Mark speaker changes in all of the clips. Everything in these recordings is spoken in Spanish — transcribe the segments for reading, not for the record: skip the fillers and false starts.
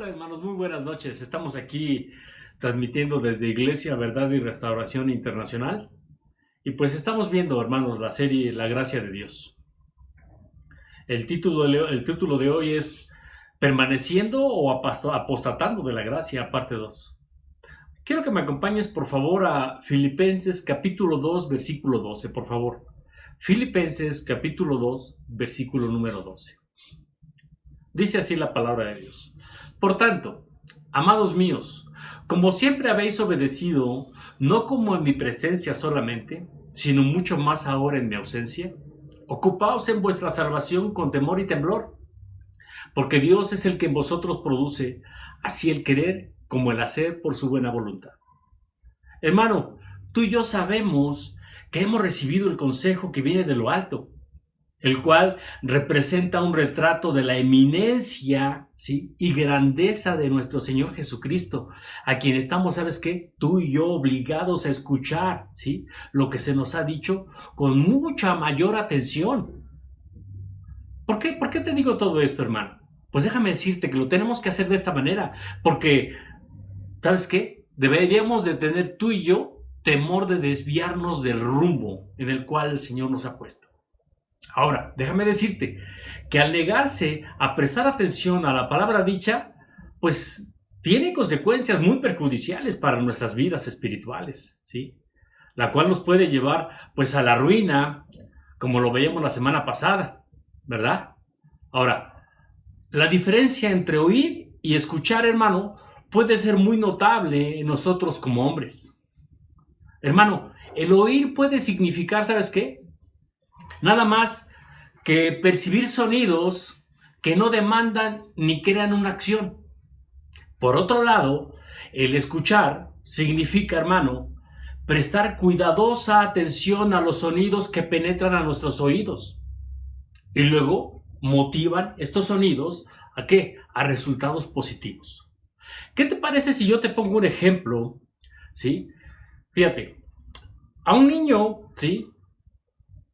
Speaker 1: Hola hermanos, muy buenas noches. Estamos aquí transmitiendo desde Iglesia, Verdad y Restauración Internacional. Y pues estamos viendo, hermanos, la serie La Gracia de Dios. El título de hoy es Permaneciendo o apostatando de la gracia, parte 2. Quiero que me acompañes, por favor, a Filipenses capítulo 2, versículo 12, por favor. Filipenses capítulo 2, versículo número 12. Dice así la palabra de Dios. Por tanto, amados míos, como siempre habéis obedecido, no como en mi presencia solamente, sino mucho más ahora en mi ausencia, ocupaos en vuestra salvación con temor y temblor, porque Dios es el que en vosotros produce así el querer como el hacer por su buena voluntad. Hermano, tú y yo sabemos que hemos recibido el consejo que viene de lo alto, el cual representa un retrato de la eminencia, ¿sí?, y grandeza de nuestro Señor Jesucristo, a quien estamos, ¿sabes qué?, tú y yo obligados a escuchar, ¿sí?, lo que se nos ha dicho con mucha mayor atención. ¿Por qué te digo todo esto, hermano? Pues déjame decirte que lo tenemos que hacer de esta manera, porque, ¿sabes qué?, deberíamos de tener tú y yo temor de desviarnos del rumbo en el cual el Señor nos ha puesto. Ahora, déjame decirte que al negarse a prestar atención a la palabra dicha, pues tiene consecuencias muy perjudiciales para nuestras vidas espirituales, ¿sí? La cual nos puede llevar pues a la ruina, como lo veíamos la semana pasada, ¿verdad? Ahora, la diferencia entre oír y escuchar, hermano, puede ser muy notable en nosotros como hombres. Hermano, el oír puede significar, ¿sabes qué?, nada más que percibir sonidos que no demandan ni crean una acción. Por otro lado, el escuchar significa, hermano, prestar cuidadosa atención a los sonidos que penetran a nuestros oídos. Y luego motivan estos sonidos ¿a qué? A resultados positivos. ¿Qué te parece si yo te pongo un ejemplo? ¿Sí? Fíjate, a un niño, ¿sí?,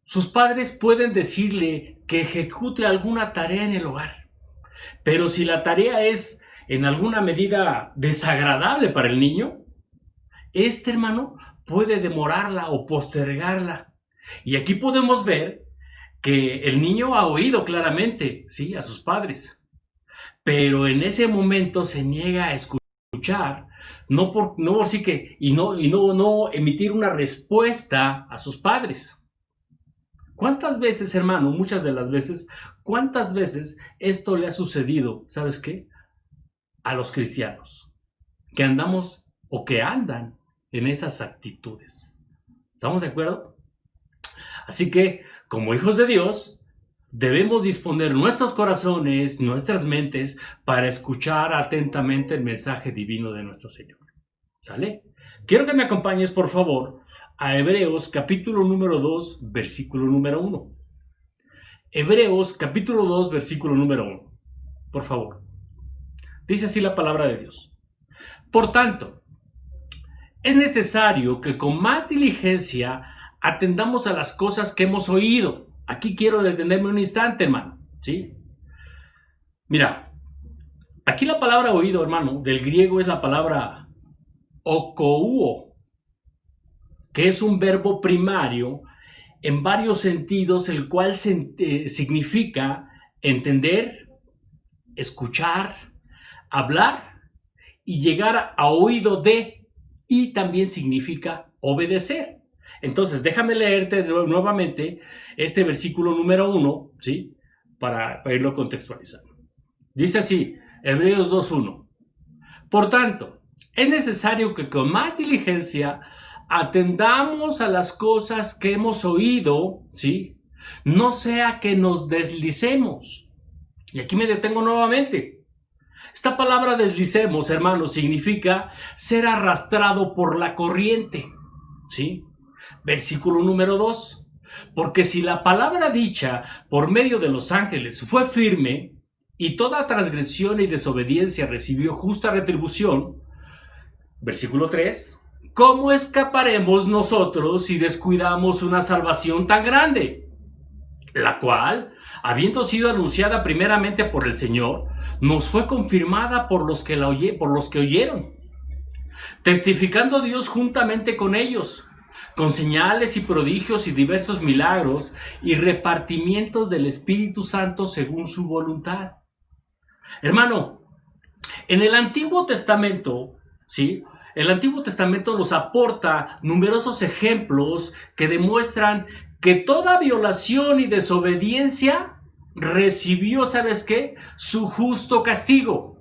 Speaker 1: sus padres pueden decirle que ejecute alguna tarea en el hogar, pero si la tarea es en alguna medida desagradable para el niño, hermano, puede demorarla o postergarla. Y aquí podemos ver que el niño ha oído claramente, ¿sí?, a sus padres, pero en ese momento se niega a escuchar, no emitir una respuesta a sus padres. ¿Cuántas veces, hermano, muchas de las veces, cuántas veces esto le ha sucedido, ¿sabes qué?, a los cristianos, que andamos o que andan en esas actitudes? ¿Estamos de acuerdo? Así que, como hijos de Dios, debemos disponer nuestros corazones, nuestras mentes, para escuchar atentamente el mensaje divino de nuestro Señor. ¿Sale? Quiero que me acompañes, por favor, a Hebreos capítulo número 2, versículo número 1. Hebreos capítulo 2, versículo número 1. Por favor. Dice así la palabra de Dios. Por tanto, es necesario que con más diligencia atendamos a las cosas que hemos oído. Aquí quiero detenerme un instante, hermano, ¿sí? Mira, aquí la palabra oído, hermano, del griego es la palabra okouo, que es un verbo primario en varios sentidos, el cual significa entender, escuchar, hablar y llegar a oído de, y también significa obedecer. Entonces, déjame leerte nuevamente este versículo número 1, ¿sí?, para irlo contextualizando. Dice así, Hebreos 2:1. Por tanto, es necesario que con más diligencia atendamos a las cosas que hemos oído, ¿sí?, no sea que nos deslicemos. Y aquí me detengo nuevamente. Esta palabra deslicemos, hermanos, significa ser arrastrado por la corriente, ¿sí? Versículo número 2. Porque si la palabra dicha por medio de los ángeles fue firme y toda transgresión y desobediencia recibió justa retribución, versículo 3, ¿cómo escaparemos nosotros si descuidamos una salvación tan grande? la cual, habiendo sido anunciada primeramente por el Señor, nos fue confirmada por los que oyeron, testificando Dios juntamente con ellos, con señales y prodigios y diversos milagros y repartimientos del Espíritu Santo según su voluntad. Hermano, en el Antiguo Testamento, ¿sí? El Antiguo Testamento nos aporta numerosos ejemplos que demuestran que toda violación y desobediencia recibió, ¿sabes qué? Su justo castigo.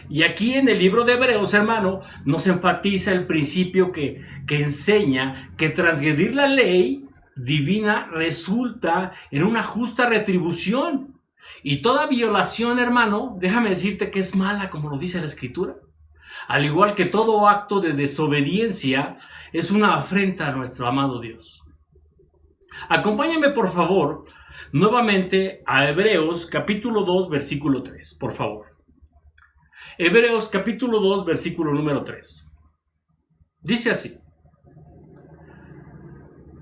Speaker 1: Y aquí en el libro de Hebreos, hermano, nos enfatiza el principio que enseña que transgredir la ley divina resulta en una justa retribución. Y toda violación, hermano, déjame decirte que es mala, como lo dice la Escritura. Al igual que todo acto de desobediencia es una afrenta a nuestro amado Dios. Acompáñame, por favor, nuevamente a Hebreos capítulo 2, versículo 3, por favor. Hebreos capítulo 2, versículo número 3. Dice así: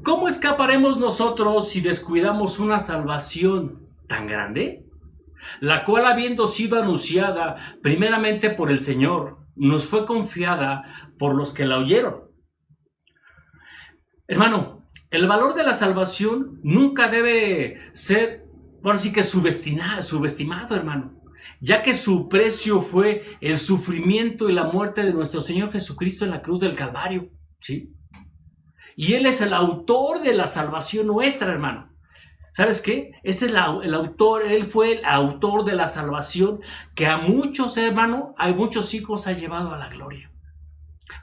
Speaker 1: ¿cómo escaparemos nosotros si descuidamos una salvación tan grande? La cual, habiendo sido anunciada primeramente por el Señor, nos fue confiada por los que la oyeron. Hermano, el valor de la salvación nunca debe ser, por así que subestimado, hermano, ya que su precio fue el sufrimiento y la muerte de nuestro Señor Jesucristo en la cruz del Calvario, ¿sí? Y Él es el autor de la salvación nuestra, hermano. ¿Sabes qué? Este es el autor, Él fue el autor de la salvación que a muchos, hermano, a muchos hijos ha llevado a la gloria.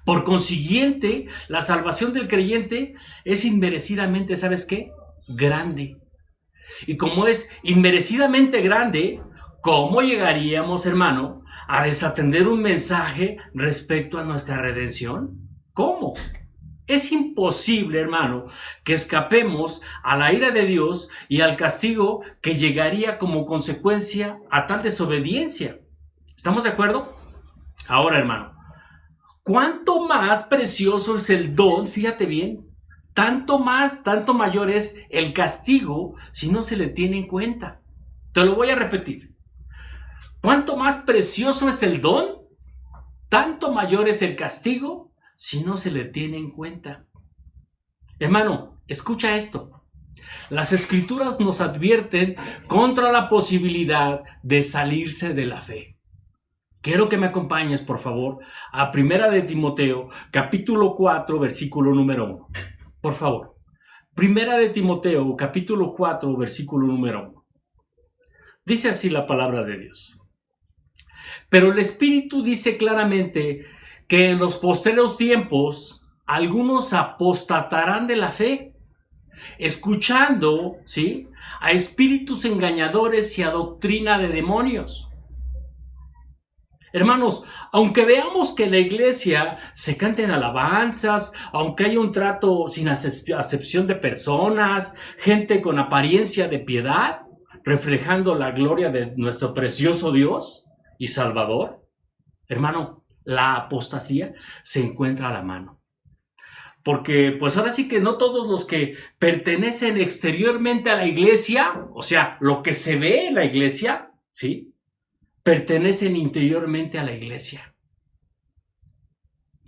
Speaker 1: Por consiguiente, la salvación del creyente es inmerecidamente, ¿sabes qué? Grande. Y como es inmerecidamente grande, ¿cómo llegaríamos, hermano, a desatender un mensaje respecto a nuestra redención? ¿Cómo? Es imposible, hermano, que escapemos a la ira de Dios y al castigo que llegaría como consecuencia a tal desobediencia. ¿Estamos de acuerdo? Ahora, hermano, ¿cuánto más precioso es el don? Fíjate bien, tanto mayor es el castigo si no se le tiene en cuenta. Te lo voy a repetir. ¿Cuánto más precioso es el don? Tanto mayor es el castigo si no se le tiene en cuenta. Hermano, escucha esto. Las Escrituras nos advierten contra la posibilidad de salirse de la fe. Quiero que me acompañes, por favor, a Primera de Timoteo, capítulo 4, versículo número 1. Por favor. Primera de Timoteo, capítulo 4, versículo número 1. Dice así la palabra de Dios. Pero el Espíritu dice claramente que en los postreros tiempos algunos apostatarán de la fe, escuchando, ¿sí?, a espíritus engañadores y a doctrina de demonios. Hermanos, aunque veamos que en la iglesia se canten alabanzas, aunque haya un trato sin acepción de personas, gente con apariencia de piedad, reflejando la gloria de nuestro precioso Dios y Salvador, hermano, la apostasía se encuentra a la mano. Porque pues ahora sí que no todos los que pertenecen exteriormente a la iglesia, o sea, lo que se ve en la iglesia, ¿sí?, pertenecen interiormente a la iglesia.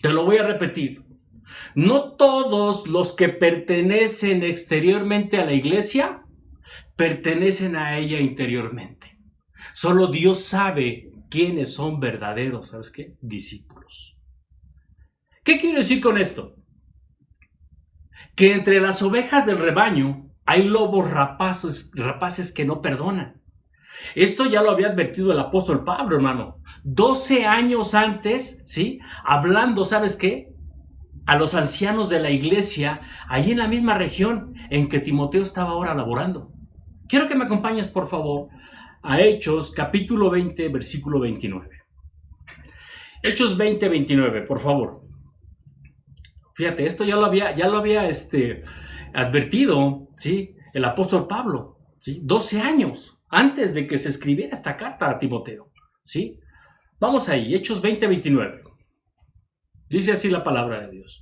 Speaker 1: Te lo voy a repetir. No todos los que pertenecen exteriormente a la iglesia pertenecen a ella interiormente. Solo Dios sabe quiénes son verdaderos, ¿sabes qué?, discípulos. ¿Qué quiero decir con esto? Que entre las ovejas del rebaño hay lobos rapaces que no perdonan. Esto ya lo había advertido el apóstol Pablo, hermano. 12 años antes, ¿sí?, hablando, ¿sabes qué?, a los ancianos de la iglesia, allí en la misma región en que Timoteo estaba ahora laborando. Quiero que me acompañes, por favor, a Hechos, capítulo 20, versículo 29. Hechos 20, 29, por favor. Fíjate, esto ya lo había advertido, ¿sí?, el apóstol Pablo, ¿sí?, 12 años antes de que se escribiera esta carta a Timoteo, ¿sí? Vamos ahí, Hechos 20, 29. Dice así la palabra de Dios.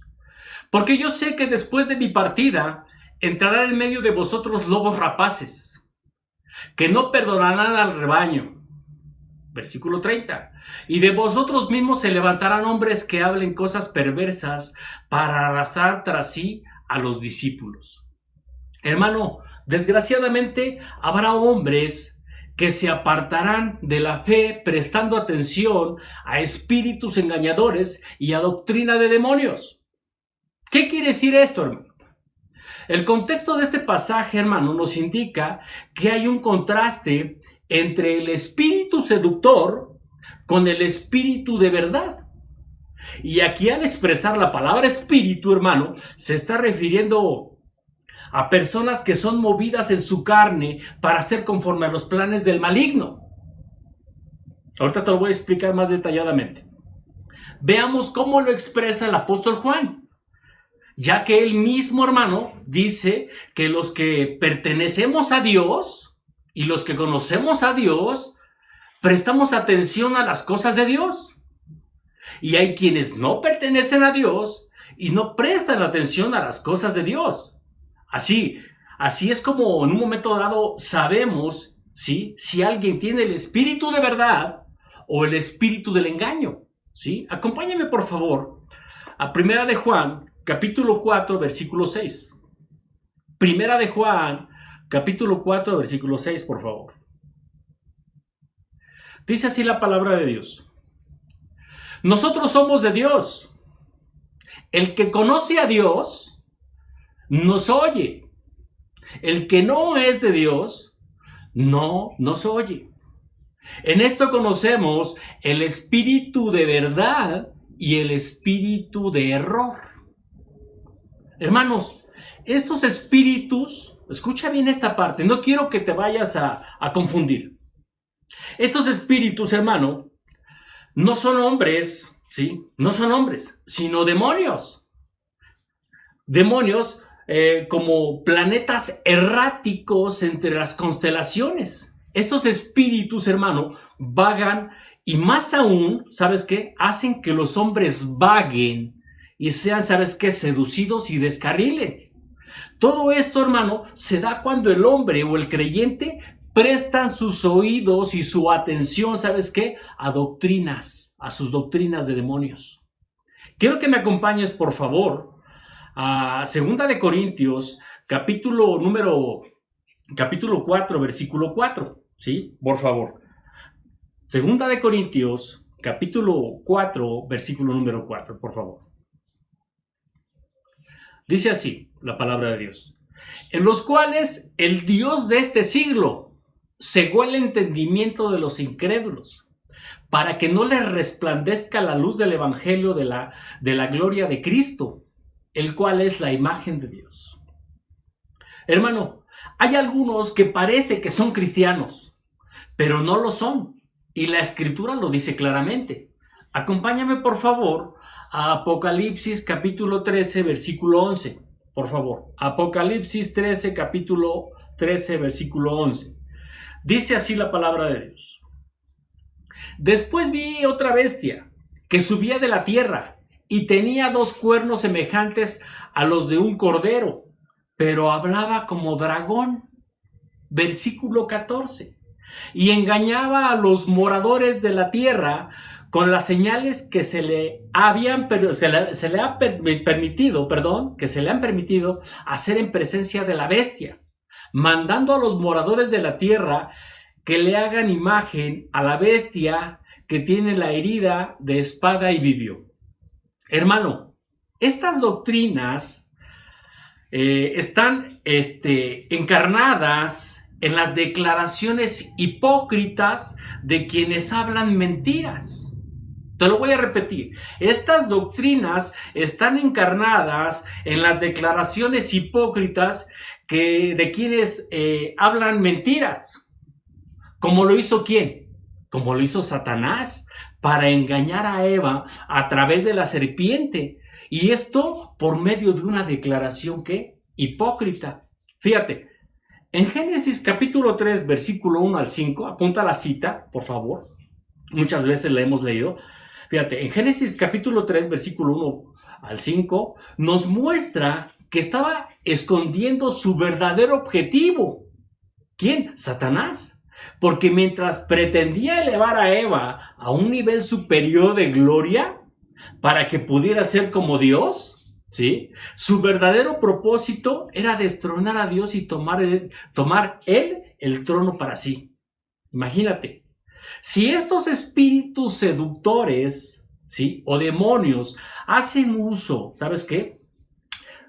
Speaker 1: Porque yo sé que después de mi partida, entrarán en medio de vosotros lobos rapaces, que no perdonarán al rebaño. Versículo 30. Y de vosotros mismos se levantarán hombres que hablen cosas perversas para arrastrar tras sí a los discípulos. Hermano, desgraciadamente habrá hombres que se apartarán de la fe prestando atención a espíritus engañadores y a doctrina de demonios. ¿Qué quiere decir esto, hermano? El contexto de este pasaje, hermano, nos indica que hay un contraste entre el espíritu seductor con el espíritu de verdad. Y aquí, al expresar la palabra espíritu, hermano, se está refiriendo a personas que son movidas en su carne para ser conforme a los planes del maligno. Ahorita te lo voy a explicar más detalladamente. Veamos cómo lo expresa el apóstol Juan, ya que él mismo, hermano, dice que los que pertenecemos a Dios y los que conocemos a Dios, prestamos atención a las cosas de Dios. Y hay quienes no pertenecen a Dios y no prestan atención a las cosas de Dios. Así es como en un momento dado sabemos, ¿sí?, si alguien tiene el espíritu de verdad o el espíritu del engaño, ¿sí? Acompáñame, por favor, a Primera de Juan, capítulo 4, versículo 6. Primera de Juan, capítulo 4, versículo 6, por favor. Dice así la palabra de Dios. Nosotros somos de Dios. El que conoce a Dios nos oye. El que no es de Dios no nos oye. En esto conocemos el espíritu de verdad y el espíritu de error. Hermanos, estos espíritus, escucha bien esta parte, no quiero que te vayas a confundir. Estos espíritus, hermano, no son hombres, ¿sí? No son hombres, sino demonios. Demonios como planetas erráticos entre las constelaciones. Estos espíritus, hermano, vagan y más aún, ¿sabes qué? Hacen que los hombres vaguen y sean, ¿sabes qué?, seducidos y descarrilen. Todo esto, hermano, se da cuando el hombre o el creyente prestan sus oídos y su atención, ¿sabes qué?, a doctrinas, a sus doctrinas de demonios. Quiero que me acompañes, por favor, a 2 de Corintios, capítulo 4, versículo 4, ¿sí? Por favor. 2 de Corintios, capítulo 4, versículo número 4, por favor. Dice así la palabra de Dios. En los cuales el Dios de este siglo cegó el entendimiento de los incrédulos, para que no les resplandezca la luz del evangelio de la gloria de Cristo, el cual es la imagen de Dios. Hermano, hay algunos que parece que son cristianos, pero no lo son, y la Escritura lo dice claramente. Acompáñame, por favor, a Apocalipsis capítulo 13, versículo 11. Por favor, Apocalipsis 13, capítulo 13, versículo 11. Dice así la palabra de Dios. Después vi otra bestia que subía de la tierra y tenía 2 cuernos semejantes a los de un cordero, pero hablaba como dragón. Versículo 14. Y engañaba a los moradores de la tierra con las señales que se le han permitido hacer en presencia de la bestia, mandando a los moradores de la tierra que le hagan imagen a la bestia que tiene la herida de espada y vivió. Hermano, estas doctrinas están encarnadas en las declaraciones hipócritas de quienes hablan mentiras. Te lo voy a repetir. Estas doctrinas están encarnadas en las declaraciones hipócritas de quienes hablan mentiras. ¿Cómo lo hizo quién? Como lo hizo Satanás para engañar a Eva a través de la serpiente. Y esto por medio de una declaración ¿qué? Hipócrita. Fíjate, en Génesis capítulo 3, versículo 1 al 5, apunta la cita, por favor. Muchas veces la hemos leído. Fíjate, en Génesis capítulo 3, versículo 1 al 5, nos muestra que estaba escondiendo su verdadero objetivo. ¿Quién? Satanás. Porque mientras pretendía elevar a Eva a un nivel superior de gloria para que pudiera ser como Dios, ¿sí? Su verdadero propósito era destronar a Dios y tomar él el trono para sí. Imagínate. Si estos espíritus seductores, ¿sí? O demonios hacen uso, ¿sabes qué?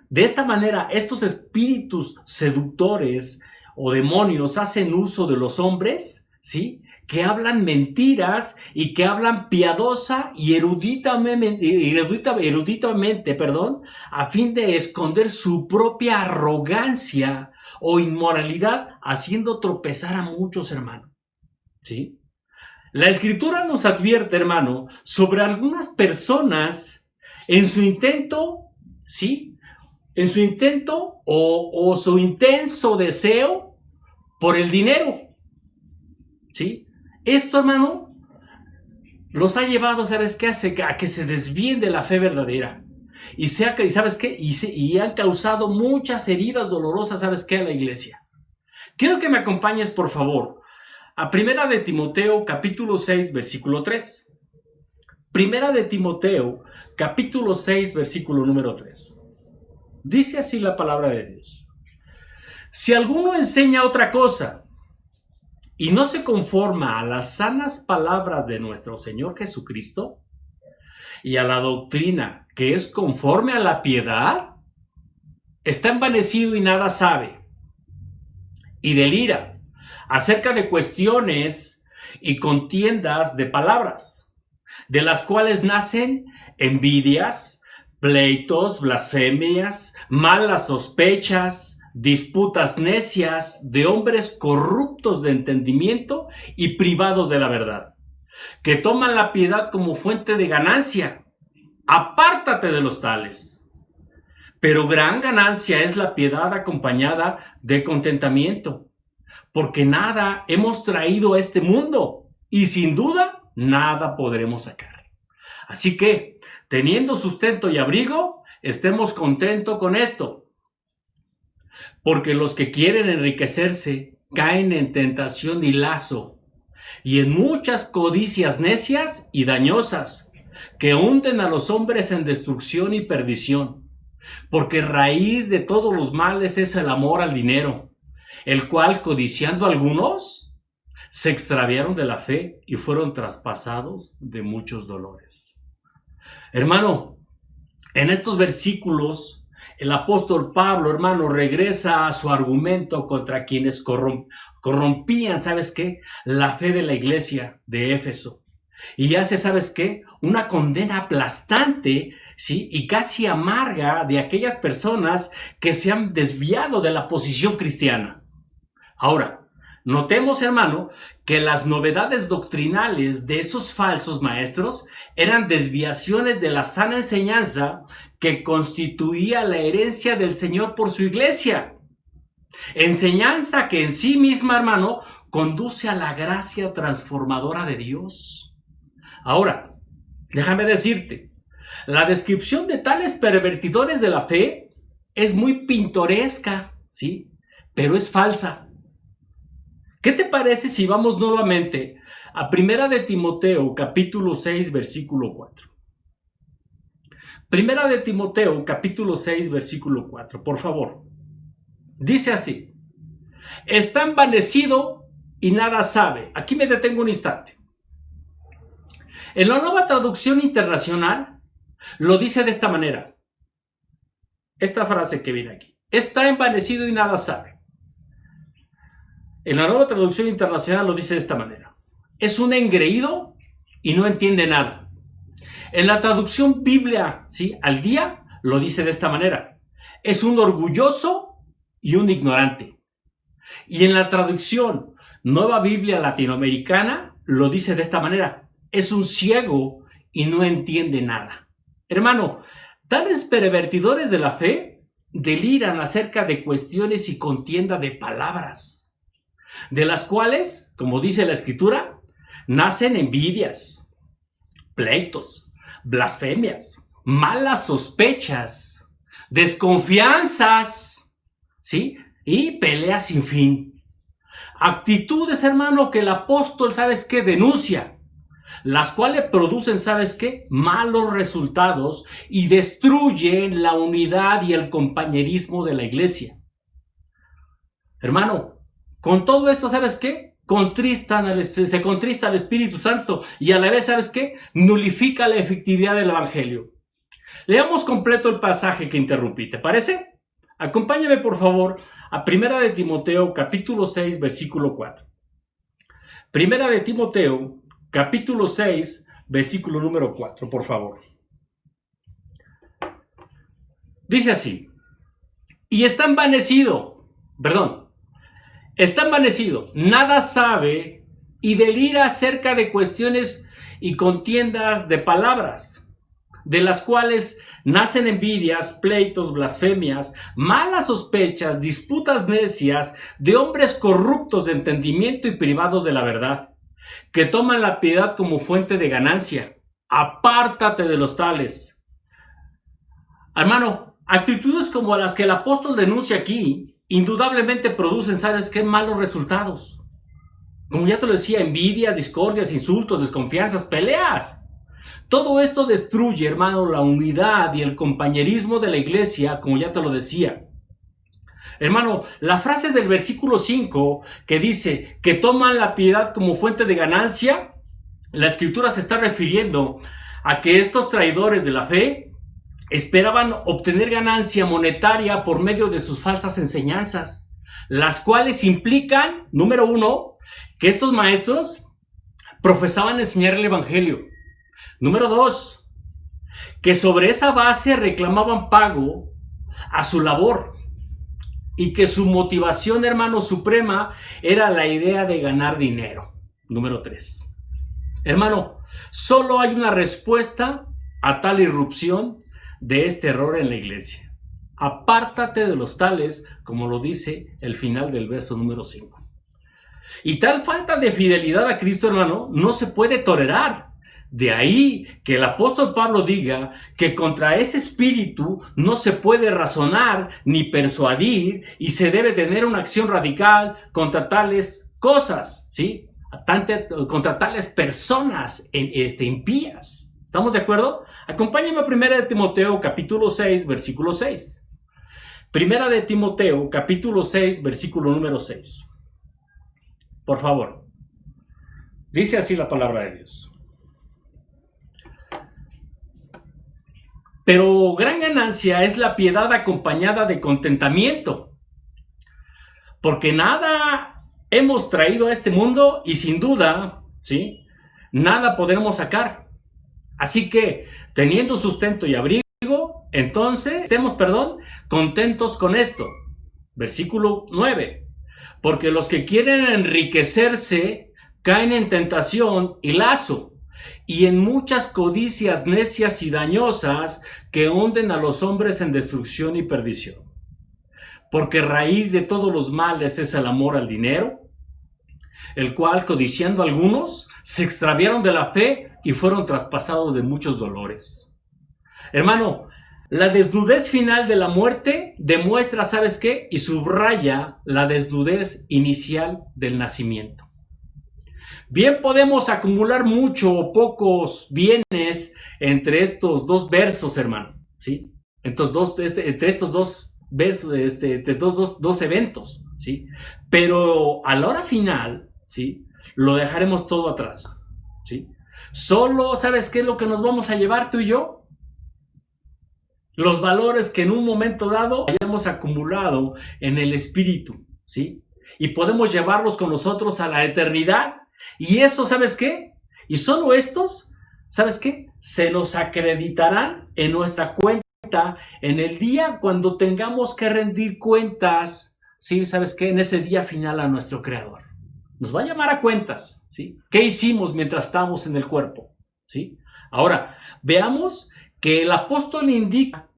Speaker 1: De esta manera, estos espíritus seductores o demonios hacen uso de los hombres, ¿sí? Que hablan mentiras y que hablan piadosa y eruditamente, a fin de esconder su propia arrogancia o inmoralidad, haciendo tropezar a muchos, hermano, ¿sí? La Escritura nos advierte, hermano, sobre algunas personas en su intento, ¿sí? En su intento o su intenso deseo por el dinero, ¿sí? Esto, hermano, los ha llevado, ¿sabes qué? A que se desvíen de la fe verdadera. Y ¿sabes qué? Y han causado muchas heridas dolorosas, ¿sabes qué? A la iglesia. Quiero que me acompañes, por favor, a Primera de Timoteo, capítulo 6, versículo 3. Primera de Timoteo, capítulo 6, versículo número 3. Dice así la palabra de Dios. Si alguno enseña otra cosa y no se conforma a las sanas palabras de nuestro Señor Jesucristo y a la doctrina que es conforme a la piedad, está envanecido y nada sabe, y delira acerca de cuestiones y contiendas de palabras, de las cuales nacen envidias, pleitos, blasfemias, malas sospechas, disputas necias de hombres corruptos de entendimiento y privados de la verdad, que toman la piedad como fuente de ganancia. Apártate de los tales. Pero gran ganancia es la piedad acompañada de contentamiento, porque nada hemos traído a este mundo y sin duda nada podremos sacar. Así que, teniendo sustento y abrigo, estemos contentos con esto. Porque los que quieren enriquecerse caen en tentación y lazo, y en muchas codicias necias y dañosas, que hunden a los hombres en destrucción y perdición. Porque raíz de todos los males es el amor al dinero, el cual, codiciando algunos, se extraviaron de la fe y fueron traspasados de muchos dolores. Hermano, en estos versículos, el apóstol Pablo, hermano, regresa a su argumento contra quienes corrompían, ¿sabes qué? La fe de la iglesia de Éfeso. Y hace, ¿sabes qué? Una condena aplastante, ¿sí? Y casi amarga de aquellas personas que se han desviado de la posición cristiana. Ahora, notemos, hermano, que las novedades doctrinales de esos falsos maestros eran desviaciones de la sana enseñanza que constituía la herencia del Señor por su iglesia. Enseñanza que en sí misma, hermano, conduce a la gracia transformadora de Dios. Ahora, déjame decirte, la descripción de tales pervertidores de la fe es muy pintoresca, ¿sí? Pero es falsa. ¿Qué te parece si vamos nuevamente a Primera de Timoteo, capítulo 6, versículo 4? Primera de Timoteo, capítulo 6, versículo 4, por favor. Dice así: está envanecido y nada sabe. Aquí me detengo un instante. En la Nueva Traducción Internacional lo dice de esta manera. Esta frase que viene aquí. Está envanecido y nada sabe. En la Nueva Traducción Internacional lo dice de esta manera. Es un engreído y no entiende nada. En la traducción Biblia, ¿sí? Al día, lo dice de esta manera. Es un orgulloso y un ignorante. Y en la traducción Nueva Biblia Latinoamericana, lo dice de esta manera. Es un ciego y no entiende nada. Hermano, tales pervertidores de la fe deliran acerca de cuestiones y contienda de palabras, de las cuales, como dice la Escritura, nacen envidias, pleitos, blasfemias, malas sospechas, desconfianzas, ¿sí? Y peleas sin fin. Actitudes, hermano, que el apóstol, ¿sabes qué? Denuncia, las cuales producen, ¿sabes qué? Malos resultados y destruyen la unidad y el compañerismo de la iglesia. Hermano, con todo esto, ¿sabes qué? Se contrista al Espíritu Santo y a la vez, ¿sabes qué? Nulifica la efectividad del Evangelio. Leamos completo el pasaje que interrumpí, ¿te parece? Acompáñame, por favor, a Primera de Timoteo, capítulo 6, versículo 4. Primera de Timoteo, capítulo 6, versículo número 4, por favor. Dice así: y está envanecido, nada sabe y delira acerca de cuestiones y contiendas de palabras, de las cuales nacen envidias, pleitos, blasfemias, malas sospechas, disputas necias, de hombres corruptos de entendimiento y privados de la verdad, que toman la piedad como fuente de ganancia. Apártate de los tales. Hermano, actitudes como las que el apóstol denuncia aquí, indudablemente producen, ¿sabes qué? Malos resultados. Como ya te lo decía, envidias, discordias, insultos, desconfianzas, peleas. Todo esto destruye, hermano, la unidad y el compañerismo de la iglesia, como ya te lo decía. Hermano, la frase del versículo 5 que dice que toman la piedad como fuente de ganancia, la escritura se está refiriendo a que estos traidores de la fe esperaban obtener ganancia monetaria por medio de sus falsas enseñanzas, las cuales implican, número uno, que estos maestros profesaban enseñar el evangelio. Número 2, que sobre esa base reclamaban pago a su labor y que su motivación, hermano, suprema era la idea de ganar dinero. Número 3, hermano, solo hay una respuesta a tal irrupción de este error en la iglesia. Apártate de los tales, como lo dice el final del verso número 5. Y tal falta de fidelidad a Cristo, hermano, no se puede tolerar. De ahí que el apóstol Pablo diga que contra ese espíritu no se puede razonar ni persuadir y se debe tener una acción radical contra tales cosas, ¿sí? Contra tales personas impías. ¿Estamos de acuerdo? Acompáñame a 1 de Timoteo capítulo 6, versículo 6. 1 de Timoteo capítulo 6, versículo número 6. Por favor. Dice así la palabra de Dios. Pero gran ganancia es la piedad acompañada de contentamiento, porque nada hemos traído a este mundo y sin duda, ¿sí? Nada podremos sacar. Así que, teniendo sustento y abrigo, entonces estemos, contentos con esto. Versículo 9. Porque los que quieren enriquecerse caen en tentación y lazo, y en muchas codicias necias y dañosas que hunden a los hombres en destrucción y perdición. Porque raíz de todos los males es el amor al dinero, el cual, codiciando algunos, se extraviaron de la fe y fueron traspasados de muchos dolores. Hermano, la desnudez final de la muerte demuestra, ¿sabes qué? Y subraya la desnudez inicial del nacimiento. Bien podemos acumular mucho o pocos bienes entre estos dos versos, hermano, ¿sí? Entre estos dos versos, dos eventos, ¿sí? Pero a la hora final, ¿sí? Lo dejaremos todo atrás, ¿sí? Solo, ¿sabes qué es lo que nos vamos a llevar tú y yo? Los valores que en un momento dado hayamos acumulado en el espíritu, ¿sí? Y podemos llevarlos con nosotros a la eternidad. Y eso, ¿sabes qué? Y solo estos, ¿sabes qué? Se nos acreditarán en nuestra cuenta en el día cuando tengamos que rendir cuentas, ¿sí? ¿Sabes qué? En ese día final a nuestro Creador. Nos va a llamar a cuentas, ¿sí? ¿Qué hicimos mientras estábamos en el cuerpo? ¿Sí? Ahora, veamos que el apóstol indica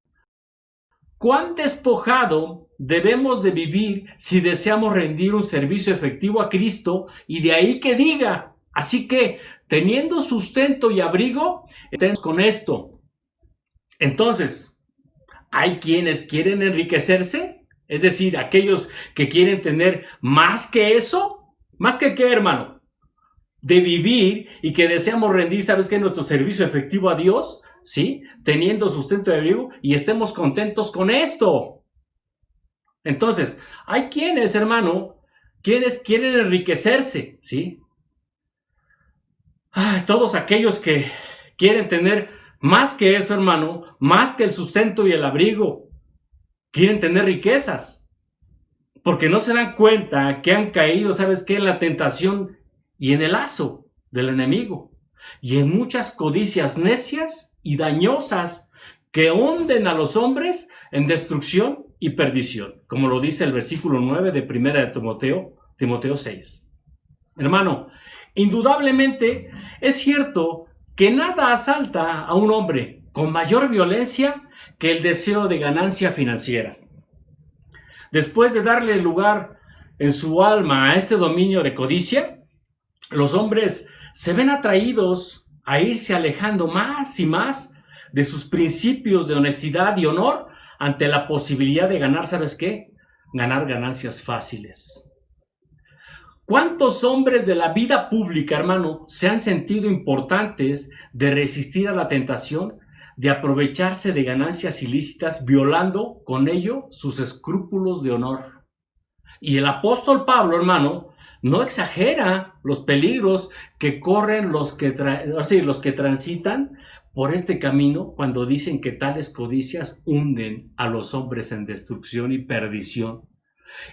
Speaker 1: cuán despojado debemos de vivir si deseamos rendir un servicio efectivo a Cristo, y de ahí que diga, así que teniendo sustento y abrigo, estemos con esto. Entonces, hay quienes quieren enriquecerse, es decir, aquellos que quieren tener más que eso, más que qué, hermano, de vivir y que deseamos rendir, ¿sabes qué? Nuestro servicio efectivo a Dios, ¿sí? Teniendo sustento de abrigo y estemos contentos con esto. Entonces, hay quienes, hermano, quienes quieren enriquecerse, ¿sí? Todos aquellos que quieren tener más que eso, hermano, más que el sustento y el abrigo, quieren tener riquezas, porque no se dan cuenta que han caído, ¿sabes qué? En la tentación y en el lazo del enemigo, y en muchas codicias necias y dañosas que hunden a los hombres en destrucción y perdición, como lo dice el versículo 9 de 1 de Timoteo 6. Hermano, indudablemente es cierto que nada asalta a un hombre con mayor violencia que el deseo de ganancia financiera. Después de darle lugar en su alma a este dominio de codicia, los hombres se ven atraídos a irse alejando más y más de sus principios de honestidad y honor ante la posibilidad de ganar, ¿sabes qué? Ganar ganancias fáciles. ¿Cuántos hombres de la vida pública, hermano, se han sentido importantes de resistir a la tentación de aprovecharse de ganancias ilícitas, violando con ello sus escrúpulos de honor? Y el apóstol Pablo, hermano, no exagera los peligros que corren los que transitan por este camino cuando dicen que tales codicias hunden a los hombres en destrucción y perdición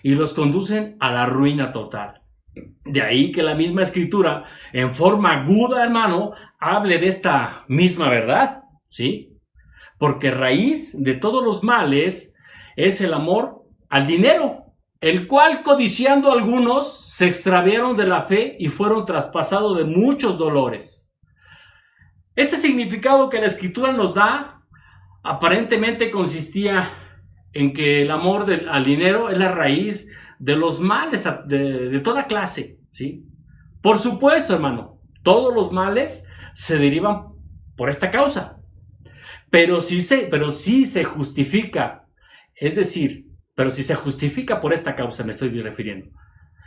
Speaker 1: y los conducen a la ruina total. De ahí que la misma escritura, en forma aguda, hermano, hable de esta misma verdad, ¿sí? Porque raíz de todos los males es el amor al dinero, el cual, codiciando algunos, se extraviaron de la fe y fueron traspasados de muchos dolores. Este significado que la escritura nos da aparentemente consistía en que el amor al dinero es la raíz de los males de toda clase, ¿sí? Por supuesto, hermano, todos los males se derivan por esta causa, pero sí se justifica, es decir, pero si se justifica por esta causa, me estoy refiriendo.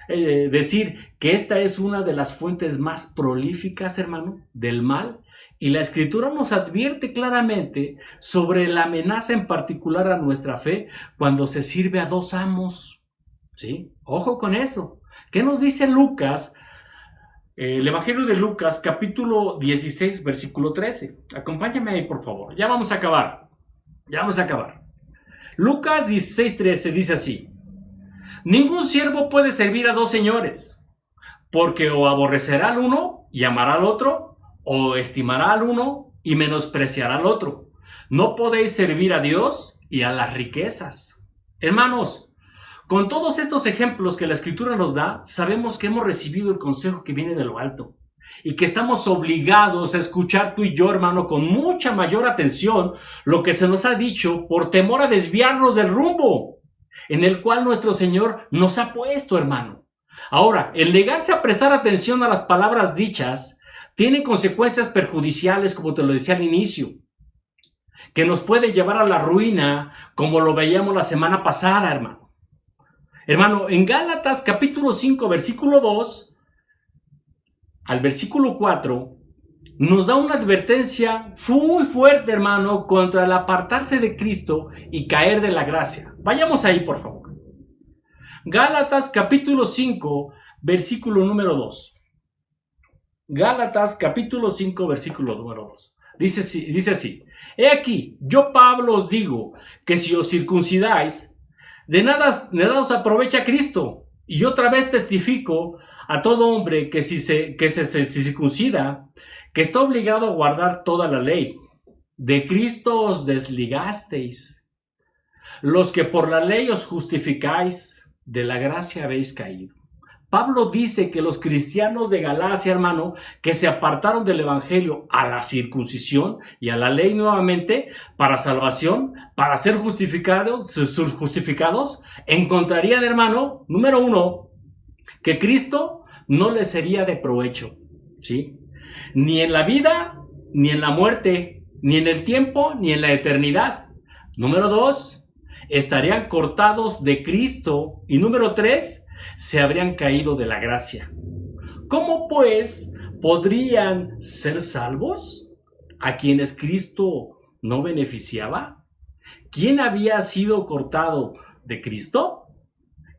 Speaker 1: Decir que esta es una de las fuentes más prolíficas, hermano, del mal, y la escritura nos advierte claramente sobre la amenaza en particular a nuestra fe cuando se sirve a dos amos. ¿Sí? Ojo con eso. ¿Qué nos dice Lucas? El Evangelio de Lucas, capítulo 16, versículo 13. Acompáñame ahí, por favor. Ya vamos a acabar. Lucas 16, 13 dice así: ningún siervo puede servir a dos señores, porque o aborrecerá al uno y amará al otro, o estimará al uno y menospreciará al otro. No podéis servir a Dios y a las riquezas. Hermanos, con todos estos ejemplos que la escritura nos da, sabemos que hemos recibido el consejo que viene de lo alto y que estamos obligados a escuchar tú y yo, hermano, con mucha mayor atención lo que se nos ha dicho por temor a desviarnos del rumbo en el cual nuestro Señor nos ha puesto, hermano. Ahora, el negarse a prestar atención a las palabras dichas tiene consecuencias perjudiciales, como te lo decía al inicio, que nos puede llevar a la ruina, como lo veíamos la semana pasada, hermano. Hermano, en Gálatas capítulo 5, versículo 2 al versículo 4, nos da una advertencia muy fuerte, hermano, contra el apartarse de Cristo y caer de la gracia. Vayamos ahí, por favor. Gálatas capítulo 5, versículo número 2. Gálatas capítulo 5, versículo número 2. Dice así: he aquí, yo Pablo os digo que si os circuncidáis, de nada os aprovecha Cristo. Y otra vez testifico a todo hombre que si se circuncida, que está obligado a guardar toda la ley. De Cristo os desligasteis. Los que por la ley os justificáis, de la gracia habéis caído. Pablo dice que los cristianos de Galacia, hermano, que se apartaron del evangelio a la circuncisión y a la ley nuevamente para salvación, para ser justificados, encontrarían, hermano, número uno, que Cristo no les sería de provecho, ¿sí? Ni en la vida, ni en la muerte, ni en el tiempo, ni en la eternidad. Número 2, estarían cortados de Cristo. Y número 3, se habrían caído de la gracia. ¿Cómo pues podrían ser salvos a quienes Cristo no beneficiaba? ¿Quién había sido cortado de Cristo?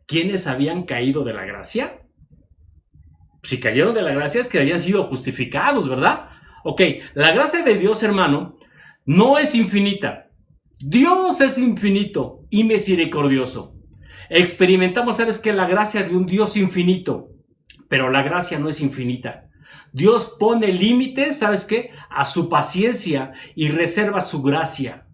Speaker 1: ¿Quiénes habían caído de la gracia? Si cayeron de la gracia es que habían sido justificados, ¿verdad? Ok, la gracia de Dios, hermano, no es infinita. Dios es infinito y misericordioso. Experimentamos, ¿sabes qué? La gracia de un Dios infinito, pero la gracia no es infinita. Dios pone límites, ¿sabes qué? A su paciencia y reserva su gracia.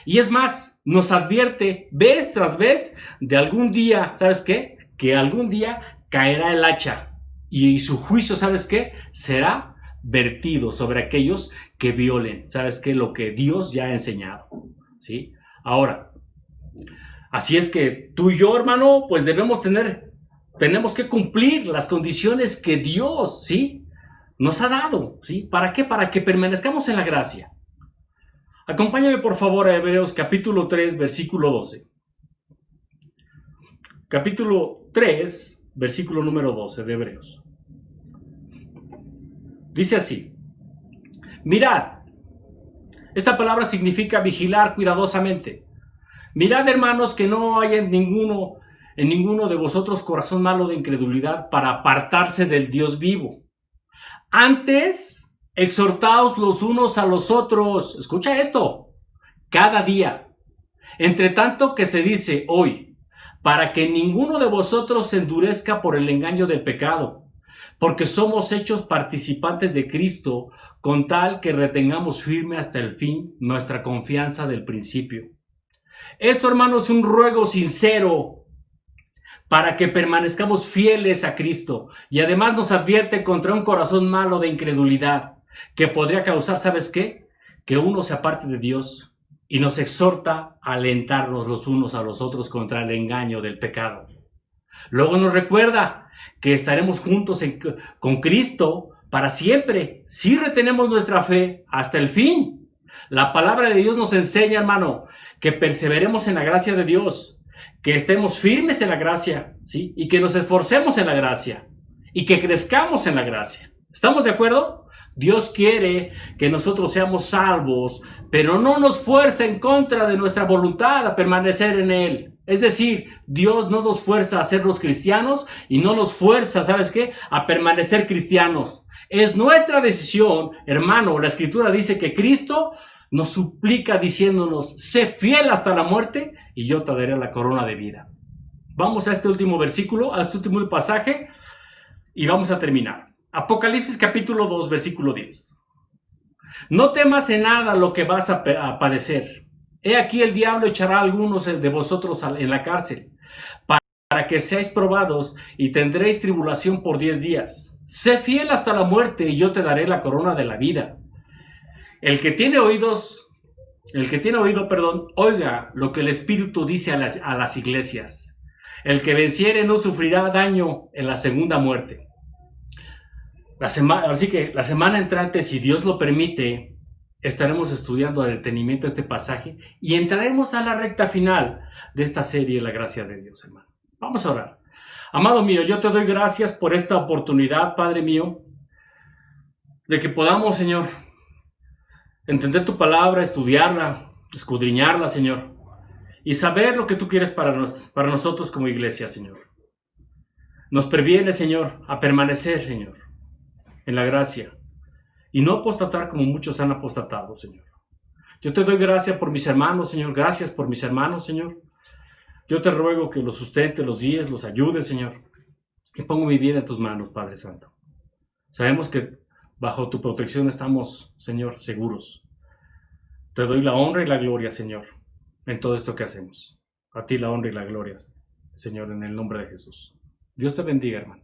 Speaker 1: Y es más, nos advierte vez tras vez de algún día, ¿sabes qué? Que algún día caerá el hacha y su juicio, ¿sabes qué? Será vertido sobre aquellos que violen, ¿sabes qué? Lo que Dios ya ha enseñado, ¿sí? Ahora, así es que tú y yo, hermano, pues tenemos que cumplir las condiciones que Dios, ¿sí? Nos ha dado, ¿sí? ¿Para qué? Para que permanezcamos en la gracia. Acompáñame por favor a Hebreos capítulo 3, versículo 12. Capítulo 3, versículo número 12 de Hebreos. Dice así: mirad, esta palabra significa vigilar cuidadosamente. Mirad, hermanos, que no haya en ninguno de vosotros corazón malo de incredulidad para apartarse del Dios vivo. Antes, exhortaos los unos a los otros. Escucha esto. Cada día. Entre tanto que se dice hoy, para que ninguno de vosotros se endurezca por el engaño del pecado, porque somos hechos participantes de Cristo, con tal que retengamos firme hasta el fin nuestra confianza del principio. Esto, hermanos, es un ruego sincero para que permanezcamos fieles a Cristo, y además nos advierte contra un corazón malo de incredulidad que podría causar, ¿sabes qué? Que uno se aparte de Dios, y nos exhorta a alentarnos los unos a los otros contra el engaño del pecado. Luego nos recuerda que estaremos juntos con Cristo para siempre si retenemos nuestra fe hasta el fin. La palabra de Dios nos enseña, hermano, que perseveremos en la gracia de Dios, que estemos firmes en la gracia, ¿sí? Y que nos esforcemos en la gracia y que crezcamos en la gracia. ¿Estamos de acuerdo? Dios quiere que nosotros seamos salvos, pero no nos fuerza en contra de nuestra voluntad a permanecer en Él. Es decir, Dios no nos fuerza a sernos cristianos y no nos fuerza, ¿sabes qué?, a permanecer cristianos. Es nuestra decisión, hermano. La Escritura dice que Cristo nos suplica diciéndonos: sé fiel hasta la muerte y yo te daré la corona de vida. Vamos a este último versículo, a este último pasaje y vamos a terminar. Apocalipsis capítulo 2, versículo 10. No temas en nada lo que vas a padecer. He aquí el diablo echará a algunos de vosotros en la cárcel para que seáis probados y tendréis tribulación por 10 días. Sé fiel hasta la muerte y yo te daré la corona de la vida. El que tiene oído, oiga lo que el Espíritu dice a las iglesias. El que venciere no sufrirá daño en la segunda muerte. Así que la semana entrante, si Dios lo permite, estaremos estudiando a detenimiento este pasaje y entraremos a la recta final de esta serie, La Gracia de Dios, hermano. Vamos a orar. Amado mío, yo te doy gracias por esta oportunidad, Padre mío, de que podamos, Señor, entender tu palabra, estudiarla, escudriñarla, Señor, y saber lo que tú quieres para nosotros como iglesia, Señor. Nos previene, Señor, a permanecer, Señor, en la gracia y no apostatar como muchos han apostatado, Señor. Yo te doy gracias por mis hermanos, Señor. Gracias por mis hermanos, Señor. Yo te ruego que los sustentes, los guíes, los ayudes, Señor. Y pongo mi vida en tus manos, Padre Santo. Sabemos que bajo tu protección estamos, Señor, seguros. Te doy la honra y la gloria, Señor, en todo esto que hacemos. A ti la honra y la gloria, Señor, en el nombre de Jesús. Dios te bendiga, hermano.